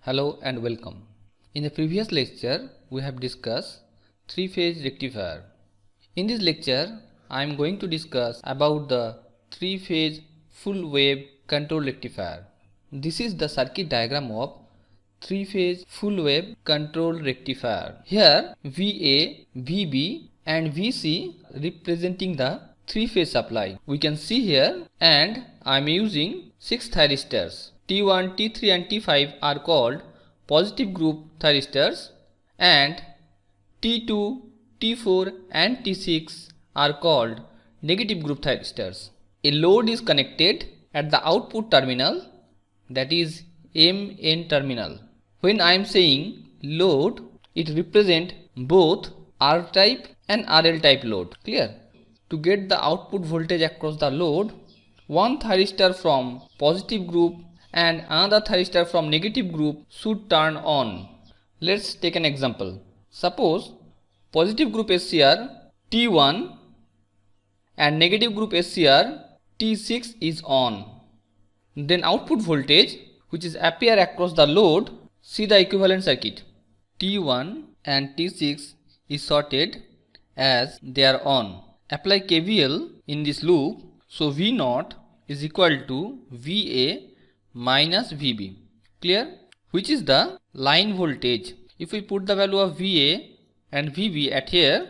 Hello and welcome. In the previous lecture, we have discussed three-phase rectifier. In this lecture, I am going to discuss about the three-phase full wave control rectifier. This is the circuit diagram of three-phase full wave control rectifier. Here, VA, VB and VC representing the three-phase supply. We can see here, and I am using 6 thyristors. T1, T3 and T5 are called positive group thyristors, and T2, T4 and T6 are called negative group thyristors. A load is connected at the output terminal, that is MN terminal. When I am saying load, it represents both R type and RL type load. Clear? To get the output voltage across the load, one thyristor from positive group and another thyristor from negative group should turn on. Let's take an example. Suppose positive group SCR T1 and negative group SCR T6 is on. Then output voltage which is appear across the load, see the equivalent circuit. T1 and T6 is sorted as they are on. Apply KVL in this loop. So V0 is equal to VA minus VB. Clear? Which is the line voltage. If we put the value of VA and VB at here,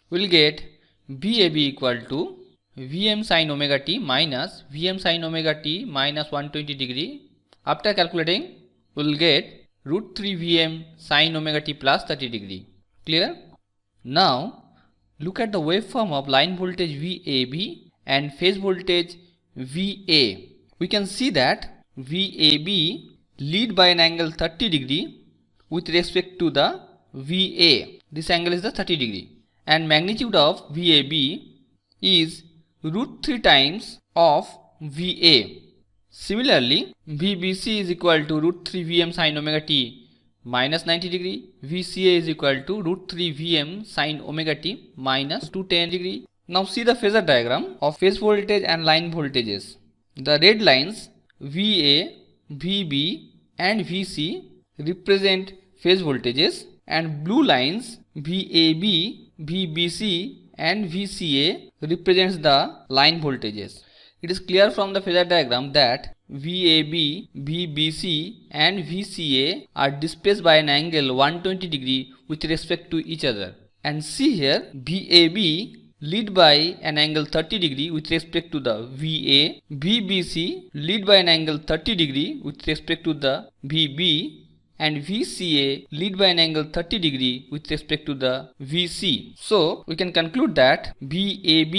we will get VAB equal to Vm sin omega t minus Vm sin omega t minus 120 degree. After calculating, we will get root 3 Vm sin omega t plus 30 degree. Clear? Now, look at the waveform of line voltage VAB and phase voltage VA. We can see that VAB lead by an angle 30 degree with respect to the VA. This angle is the 30 degree. And magnitude of VAB is root 3 times of VA. Similarly, VBC is equal to root 3 Vm sin omega t minus 90 degree. VCA is equal to root 3 Vm sin omega t minus 210 degree. Now see the phasor diagram of phase voltage and line voltages. The red lines VA, VB and VC represent phase voltages, and blue lines VAB, VBC and VCA represents the line voltages. It is clear from the phasor diagram that VAB, VBC and VCA are displaced by an angle 120 degree with respect to each other. And see here, VAB lead by an angle 30 degree with respect to the VA, VBC lead by an angle 30 degree with respect to the VB, and VCA lead by an angle 30 degree with respect to the VC. So, we can conclude that VAB,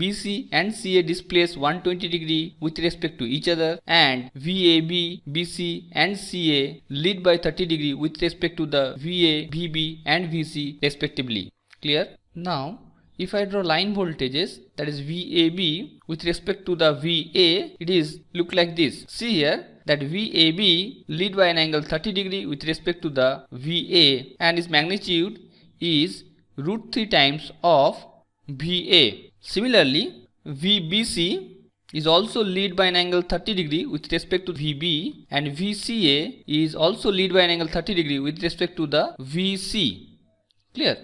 BC and CA displace 120 degree with respect to each other, and VAB, BC and CA lead by 30 degree with respect to the VA, VB and VC respectively. Clear? Now, if I draw line voltages, that is VAB with respect to the VA, it is look like this. See here that VAB lead by an angle 30 degree with respect to the VA, and its magnitude is root 3 times of VA. Similarly, VBC is also lead by an angle 30 degree with respect to VB, and VCA is also lead by an angle 30 degree with respect to the VC. Clear?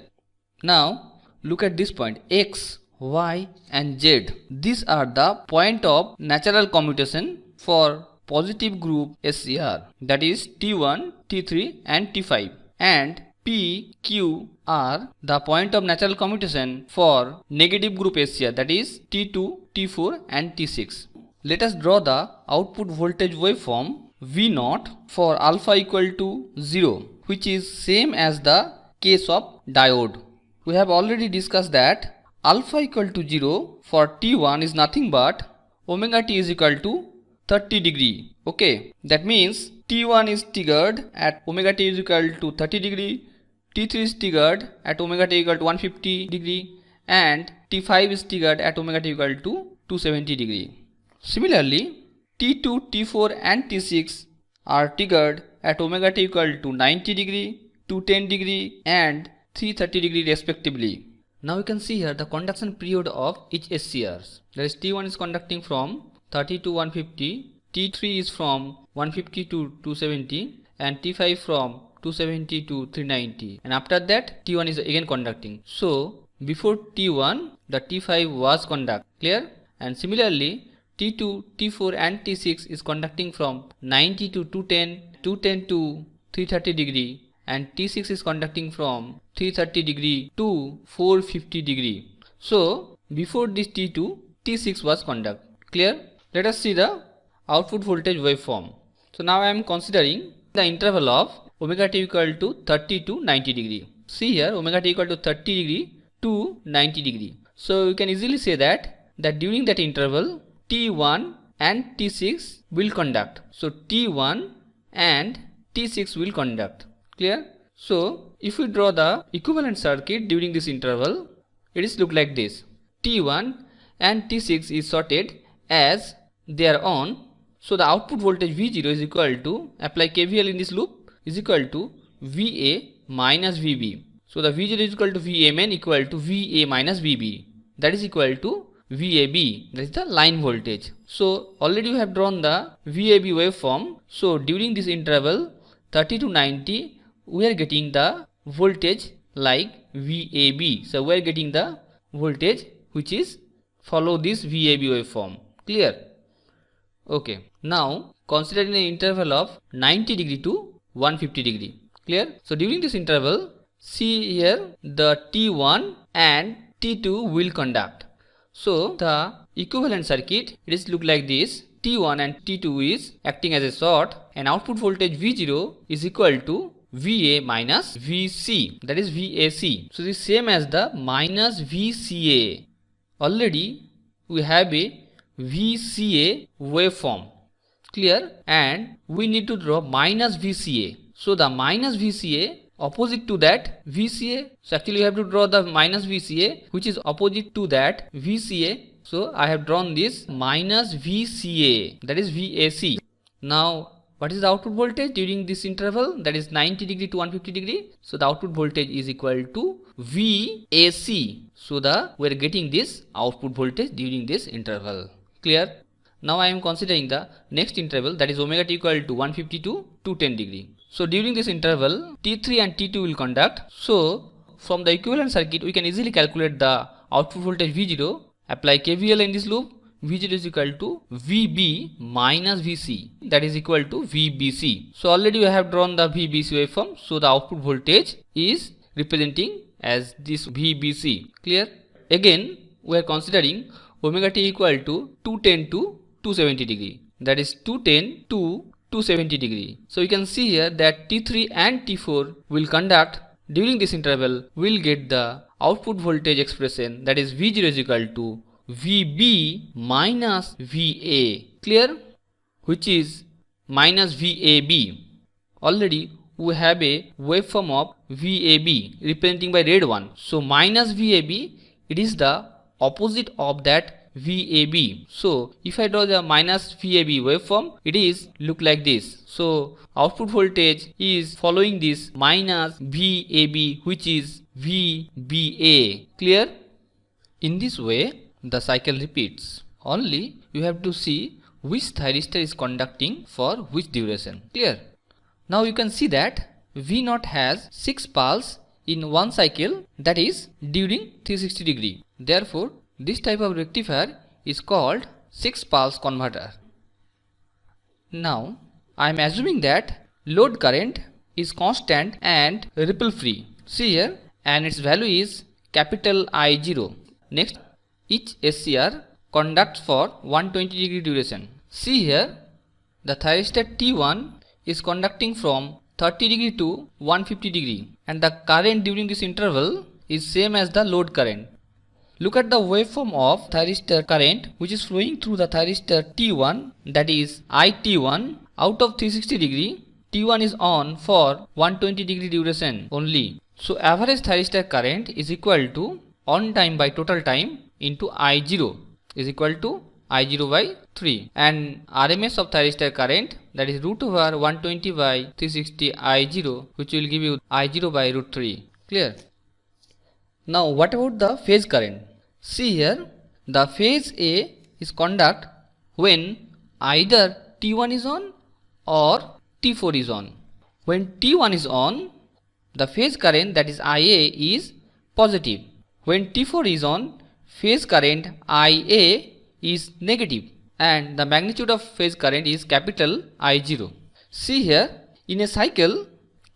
Now, look at this point X, Y and Z. These are the point of natural commutation for positive group SCR, that is T1, T3 and T5, and P, Q are the point of natural commutation for negative group SCR, that is T2, T4 and T6. Let us draw the output voltage waveform V0 for alpha equal to 0, which is same as the case of diode. We have already discussed that alpha equal to 0 for T1 is nothing but omega t is equal to 30 degree. Okay, that means T1 is triggered at omega t is equal to 30 degree, T3 is triggered at omega t equal to 150 degree, and T5 is triggered at omega t equal to 270 degree. Similarly, T2, T4 and T6 are triggered at omega t equal to 90 degree, 210 degree and 330 degree respectively. Now you can see here the conduction period of each SCRs. That is T1 is conducting from 30 to 150, T3 is from 150 to 270 and T5 from 270 to 390, and after that T1 is again conducting. So before T1 the T5 was conduct, clear? And similarly T2, T4 and T6 is conducting from 90 to 210, 210 to 330 degree, and T6 is conducting from 330 degree to 450 degree. So before this T2, T6 was conduct, clear? Let us see the output voltage waveform. So now I am considering the interval of omega t equal to 30 to 90 degree. See here, omega t equal to 30 degree to 90 degree. So you can easily say that during that interval T1 and T6 will conduct. So T1 and T6 will conduct, clear? So if we draw the equivalent circuit during this interval, it is look like this. T1 and T6 is sorted as they are on. So the output voltage V0 is equal to, apply KVL in this loop, is equal to VA minus VB. So the V0 is equal to VMN equal to VA minus VB. That is equal to VAB. That is the line voltage. So already we have drawn the VAB waveform. So during this interval 30 to 90 we are getting the voltage like VAB. So we are getting the voltage which is follow this VAB waveform, clear? Okay, now considering the interval of 90 degree to 150 degree, clear? So during this interval, see here the T1 and T2 will conduct. So the equivalent circuit, it is look like this. T1 and T2 is acting as a short, and output voltage V0 is equal to VA minus VC, that is VAC. So this is same as the minus VCA. Already we have a VCA waveform, clear? And we need to draw minus VCA. So the minus VCA opposite to that VCA. So actually we have to draw the minus VCA which is opposite to that VCA. So I have drawn this minus VCA, that is VAC. Now what is the output voltage during this interval? That is 90 degree to 150 degree. So the output voltage is equal to VAC. So we are getting this output voltage during this interval, clear? Now I am considering the next interval, that is omega t equal to 150 to 210 degree. So during this interval T3 and T2 will conduct. So from the equivalent circuit we can easily calculate the output voltage V0. Apply KVL in this loop. V0 is equal to VB minus VC, that is equal to VBC. So already we have drawn the VBC waveform. So the output voltage is representing as this VBC, clear? Again we are considering omega t equal to 210 to 270 degree, that is 210 to 270 degree. So you can see here that T3 and T4 will conduct. During this interval we will get the output voltage expression, that is V0 is equal to VB minus VA, clear? Which is minus VAB. Already we have a waveform of VAB representing by red one. So minus VAB, it is the opposite of that VAB. So if I draw the minus VAB waveform, it is look like this. So output voltage is following this minus VAB which is VBA, clear? In this way the cycle repeats. Only you have to see which thyristor is conducting for which duration, clear? Now you can see that V0 has 6 pulses in one cycle, that is during 360 degree. Therefore this type of rectifier is called 6 pulse converter. Now I am assuming that load current is constant and ripple free. See here, and its value is capital I0. Next, each SCR conducts for 120 degree duration. See here, the thyristor T1 is conducting from 30 degree to 150 degree, and the current during this interval is same as the load current. Look at the waveform of thyristor current which is flowing through the thyristor T1, that is IT1. Out of 360 degree, T1 is on for 120 degree duration only. So average thyristor current is equal to on time by total time into I0 is equal to I0 by 3, and RMS of thyristor current, that is root over 120 by 360 I0, which will give you I0 by root 3, clear? Now what about the phase current? See here, the phase A is conduct when either T1 is on or T4 is on. When T1 is on, the phase current, that is IA, is positive. When T4 is on, phase current IA is negative and the magnitude of phase current is capital I0. See here, in a cycle,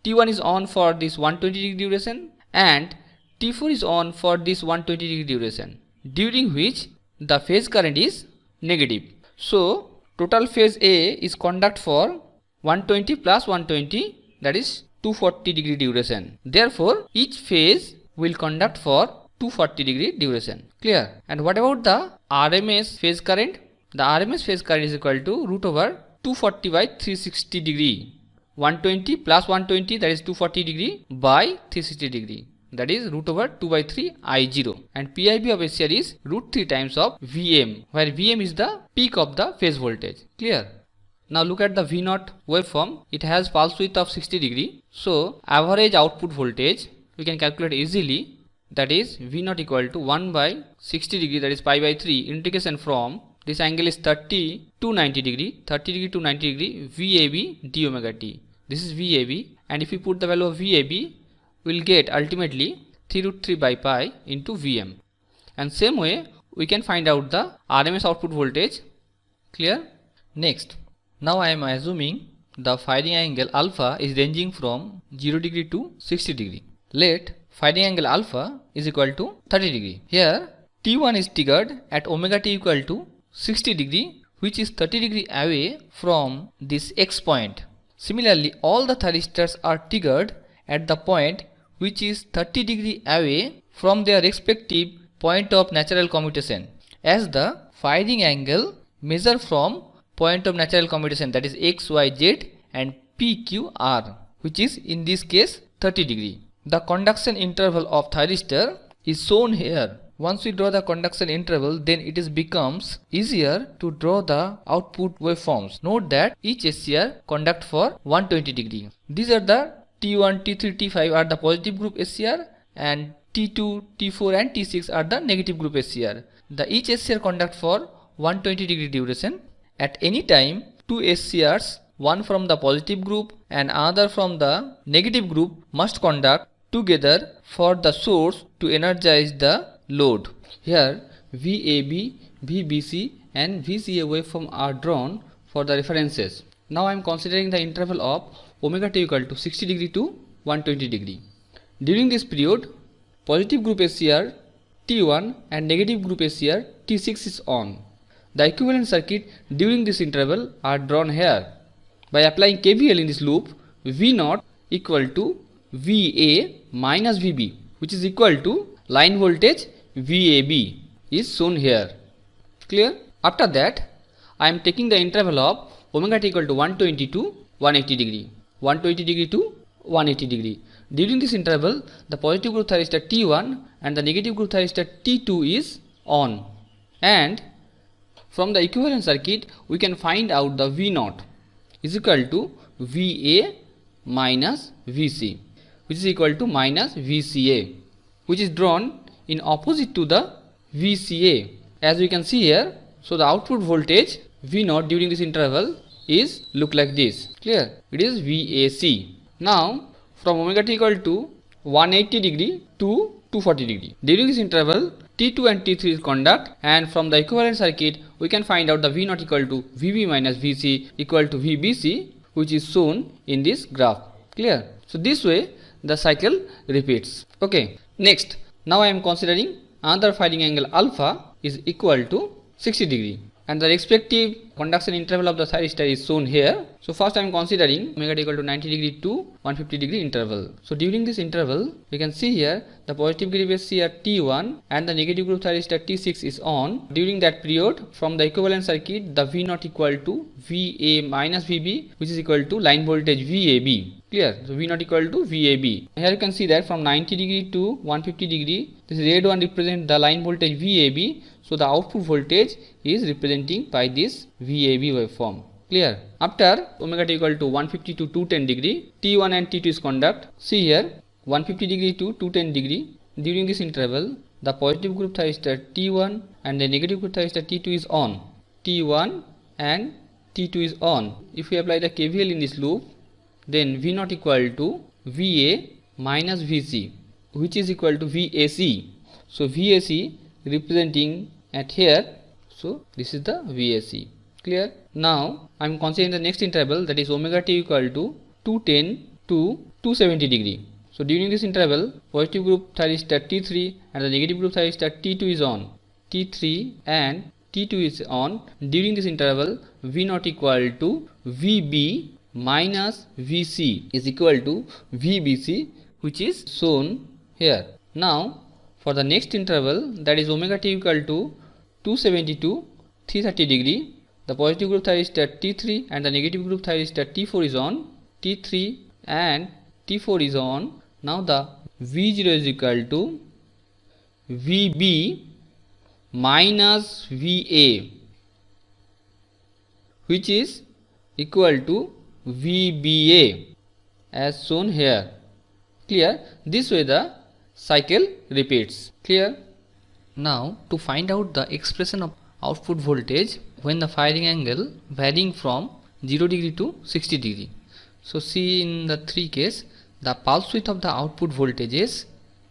T1 is on for this 120 degree duration and T4 is on for this 120 degree duration, during which the phase current is negative. So total phase A is conduct for 120 plus 120, that is 240 degree duration. Therefore each phase will conduct for 240 degree duration. Clear? And what about the RMS phase current? The RMS phase current is equal to root over 240 by 360 degree. 120 plus 120, that is 240 degree, by 360 degree, that is root over 2 by 3 I0, and PIB of SCR is root 3 times of Vm, where Vm is the peak of the phase voltage. Clear? Now look at the V0 waveform. It has pulse width of 60 degree. So average output voltage we can calculate easily, that is V0 equal to 1 by 60 degree, that is pi by 3, integration from this angle is 30 to 90 degree, 30 degree to 90 degree, VAB d omega t. This is VAB, and if we put the value of VAB, we will get ultimately 3 root 3 by pi into Vm. And same way we can find out the RMS output voltage. Clear? Next, now I am assuming the firing angle alpha is ranging from 0 degree to 60 degree. Let firing angle alpha is equal to 30 degree. Here T1 is triggered at omega t equal to 60 degree, which is 30 degree away from this X point. Similarly, all the thyristors are triggered at the point which is 30 degree away from their respective point of natural commutation, as the firing angle measured from point of natural commutation, that is X, Y, Z and PQR, which is in this case 30 degree. The conduction interval of thyristor is shown here. Once we draw the conduction interval, then it becomes easier to draw the output waveforms. Note that each SCR conduct for 120 degree. These are the T1, T3, T5 are the positive group SCR, and T2, T4 and T6 are the negative group SCR. The each SCR conduct for 120 degree duration. At any time, two SCRs, one from the positive group and another from the negative group, must conduct together for the source to energize the load. Here VAB, VBC and VCA waveform are drawn for the references. Now I am considering the interval of omega t equal to 60 degree to 120 degree. During this period, positive group SCR T1 and negative group SCR T6 is on. The equivalent circuit during this interval are drawn here. By applying KVL in this loop, V0 equal to VA minus VB, which is equal to line voltage VAB, is shown here. Clear? After that, I am taking the interval of omega t equal to 120 to 180 degree. 120 degree to 180 degree. During this interval, the positive group thyristor T1 and the negative group thyristor T2 is on. And from the equivalent circuit, we can find out the V0 is equal to VA minus VC, which is equal to minus VCA, which is drawn in opposite to the VCA, as we can see here. So the output voltage V0 during this interval is look like this. Clear? It is VAC. Now from omega t equal to 180 degree to 240 degree. During this interval, T2 and T3 is conduct, and from the equivalent circuit we can find out the V0 equal to VB minus VC equal to VBC, which is shown in this graph. Clear? So this way the cycle repeats. Okay. Next, now I am considering another firing angle alpha is equal to 60 degree, and the respective conduction interval of the thyristor is shown here. So first I am considering omega t equal to 90 degree to 150 degree interval. So during this interval, we can see here the positive group SCR T1 and the negative group thyristor T6 is on. During that period, from the equivalent circuit, the V0 equal to VA minus VB, which is equal to line voltage VAB. Clear? So V0 equal to VAB. Here you can see that from 90 degree to 150 degree, this red one represents the line voltage VAB. So the output voltage is representing by this VAB waveform. Clear? After omega t equal to 150 to 210 degree, T1 and T2 is conduct. See here 150 degree to 210 degree. During this interval, the positive group thyristor T1 and the negative group thyristor T2 is on. T1 and T2 is on. If we apply the KVL in this loop, then V naught equal to VA minus VC, which is equal to VAC. So VAC representing at here, so this is the VAC. Clear? Now I am considering the next interval, that is omega t equal to 210 to 270 degree. So during this interval, positive group thyristor T3 and the negative group thyristor T2 is on. T3 and T2 is on. During this interval, V naught equal to VB minus VC is equal to VBC, which is shown here. Now for the next interval, that is omega t equal to 270 to 330 degree, the positive group thyristor T3 and the negative group thyristor T4 is on. T3 and T4 is on. Now the V0 is equal to VB minus VA, which is equal to VBA as shown here. Clear? This way the cycle repeats. Clear? Now to find out the expression of output voltage when the firing angle varying from 0 degree to 60 degree. So see, in the three case, the pulse width of the output voltages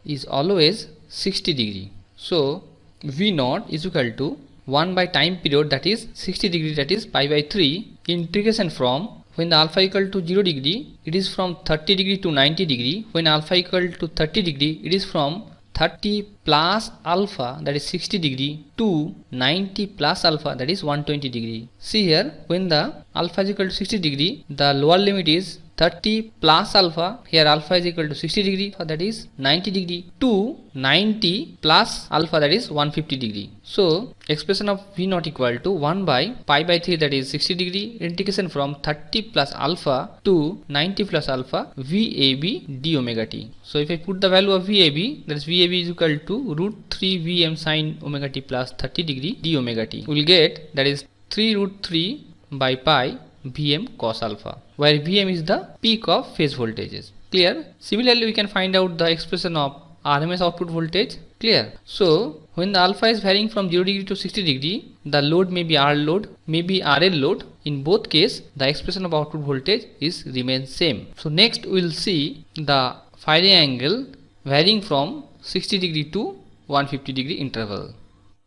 is always 60 degree. So V naught is equal to 1 by time period, that is 60 degree, that is pi by 3, integration from when the alpha equal to 0 degree, it is from 30 degree to 90 degree. When alpha equal to 30 degree, it is from 30 plus alpha, that is 60 degree, to 90 plus alpha, that is 120 degree. See here, when the alpha is equal to 60 degree, the lower limit is 30 plus alpha. Here alpha is equal to 60 degree, that is 90 degree, to 90 plus alpha, that is 150 degree. So expression of V naught equal to 1 by pi by 3, that is 60 degree, integration from 30 plus alpha to 90 plus alpha, VAB d omega t. So if I put the value of VAB, that is VAB is equal to root 3 Vm sin omega t plus 30 degree d omega t. We will get, that is 3 root 3 by pi Vm cos alpha, where Vm is the peak of phase voltages. Clear? Similarly, we can find out the expression of RMS output voltage. Clear? So when the alpha is varying from 0 degree to 60 degree, the load may be R load, may be RL load. In both case, the expression of output voltage is remains same. So next we will see the firing angle varying from 60 degree to 150 degree interval.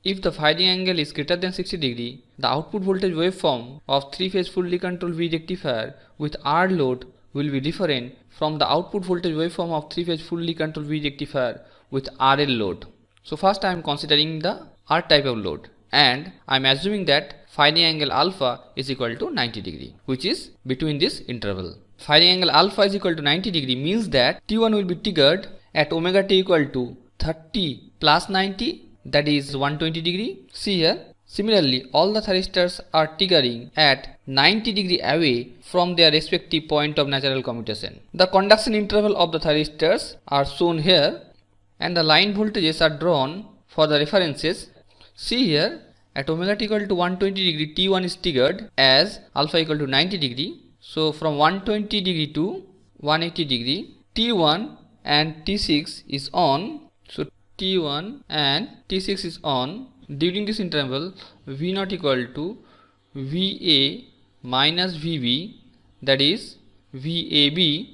If the firing angle is greater than 60 degree, the output voltage waveform of 3-phase fully controlled V rectifier with R load will be different from the output voltage waveform of 3-phase fully controlled V rectifier with RL load. So first I am considering the R type of load, and I am assuming that firing angle alpha is equal to 90 degree, which is between this interval. Firing angle alpha is equal to 90 degree means that T1 will be triggered at omega t equal to 30 plus 90, that is 120 degree. See here, similarly all the thyristors are triggering at 90 degree away from their respective point of natural commutation. The conduction interval of the thyristors are shown here and the line voltages are drawn for the references. See here, at omega t equal to 120 degree, T1 is triggered as alpha equal to 90 degree. So from 120 degree to 180 degree, T1 and T6 is on. So T1 and T6 is on. During this interval, V naught equal to VA minus VB, that is VAB,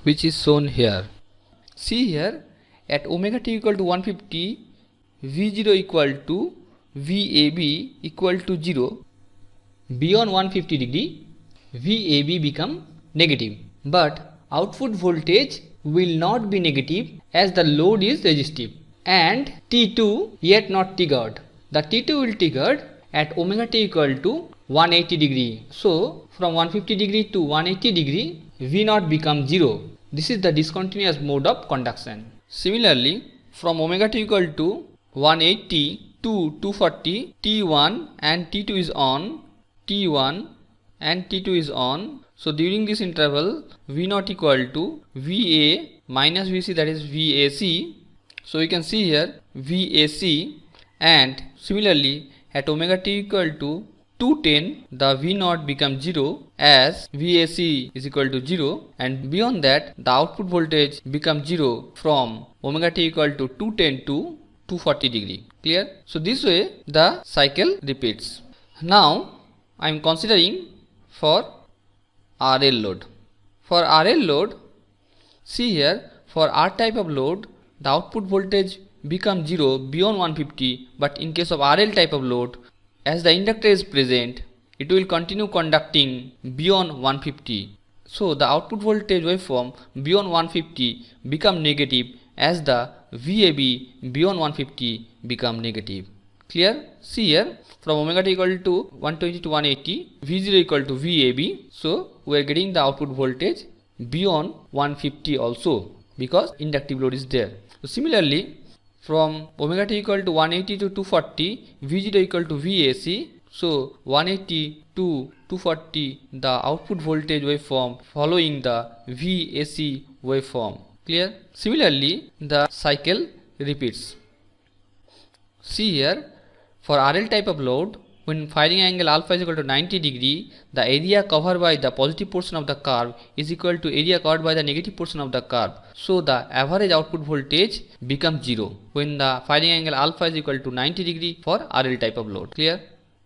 which is shown here. See here, at omega t equal to 150, V0 equal to VAB equal to 0. Beyond 150 degree, VAB become negative, but output voltage will not be negative as the load is resistive and T2 yet not triggered. The T2 will triggered at omega t equal to 180 degree. So from 150 degree to 180 degree, V0 becomes 0. This is the discontinuous mode of conduction. Similarly, from omega t equal to 180 to 240, T1 and T2 is on. T1 and T2 is on. So during this interval, V0 equal to VA minus VC, that is VAC. So we can see here VAC, and similarly at omega t equal to 210, the V0 becomes 0 as VAC is equal to 0, and beyond that the output voltage becomes 0 from omega t equal to 210 to 240 degree. Clear? So this way the cycle repeats. Now I am considering for RL load. For RL load, see here, for R type of load, the output voltage becomes 0 beyond 150, but in case of RL type of load, as the inductor is present, it will continue conducting beyond 150. So the output voltage waveform beyond 150 become negative as the VAB beyond 150 become negative. Clear? See here, from omega t equal to 120 to 180, V0 equal to VAB. So we are getting the output voltage beyond 150 also, because inductive load is there. So similarly, from omega t equal to 180 to 240, V0 equal to VAC. So 180 to 240, the output voltage waveform following the VAC waveform. Clear? Similarly, the cycle repeats. See here, for RL type of load, when firing angle alpha is equal to 90 degree, the area covered by the positive portion of the curve is equal to area covered by the negative portion of the curve. So the average output voltage becomes 0 when the firing angle alpha is equal to 90 degree for RL type of load. Clear?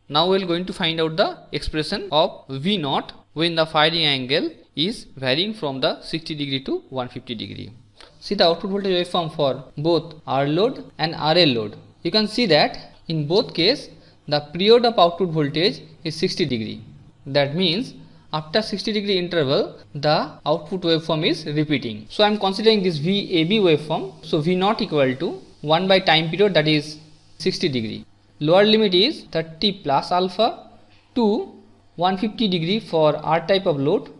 Now we are going to find out the expression of V0 when the firing angle is varying from the 60 degree to 150 degree. See the output voltage waveform for both R load and RL load. You can see that in both cases the period of output voltage is 60 degree. That means after 60 degree interval the output waveform is repeating. So I am considering this VAB waveform. So V0 equal to 1 by time period, that is 60 degree. Lower limit is 30 plus alpha to 150 degree for R type of load.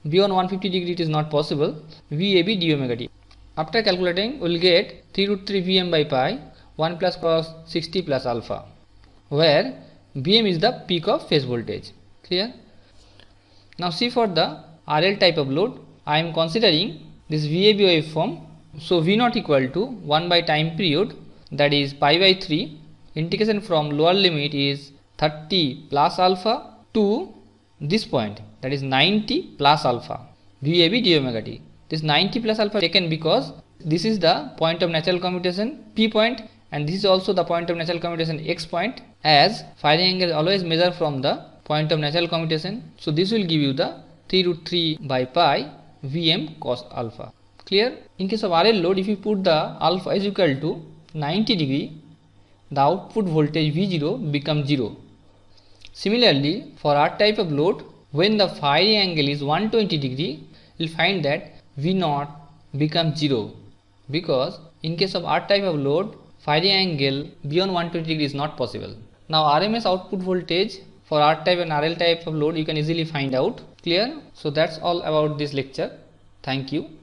Beyond 150 degree it is not possible. VAB d omega t. After calculating, we will get 3 root 3 Vm by pi 1 plus cos 60 plus alpha, where Vm is the peak of phase voltage. Clear? Now see for the RL type of load, I am considering this VAB waveform. So V0 equal to 1 by time period, that is pi by 3. Integration from lower limit is 30 plus alpha to this point, that is 90 plus alpha, VAB d omega t. This 90 plus alpha taken because this is the point of natural commutation P point, and this is also the point of natural commutation X point, as firing angle always measure from the point of natural commutation. So this will give you the 3 root 3 by pi Vm cos alpha. Clear? In case of RL load, if you put the alpha is equal to 90 degree, the output voltage V0 becomes 0. Similarly, for R type of load, when the firing angle is 120 degree, you will find that V0 becomes 0, because in case of R type of load, firing angle beyond 120 degree is not possible. Now RMS output voltage for R type and RL type of load you can easily find out. Clear? So that's all about this lecture. Thank you.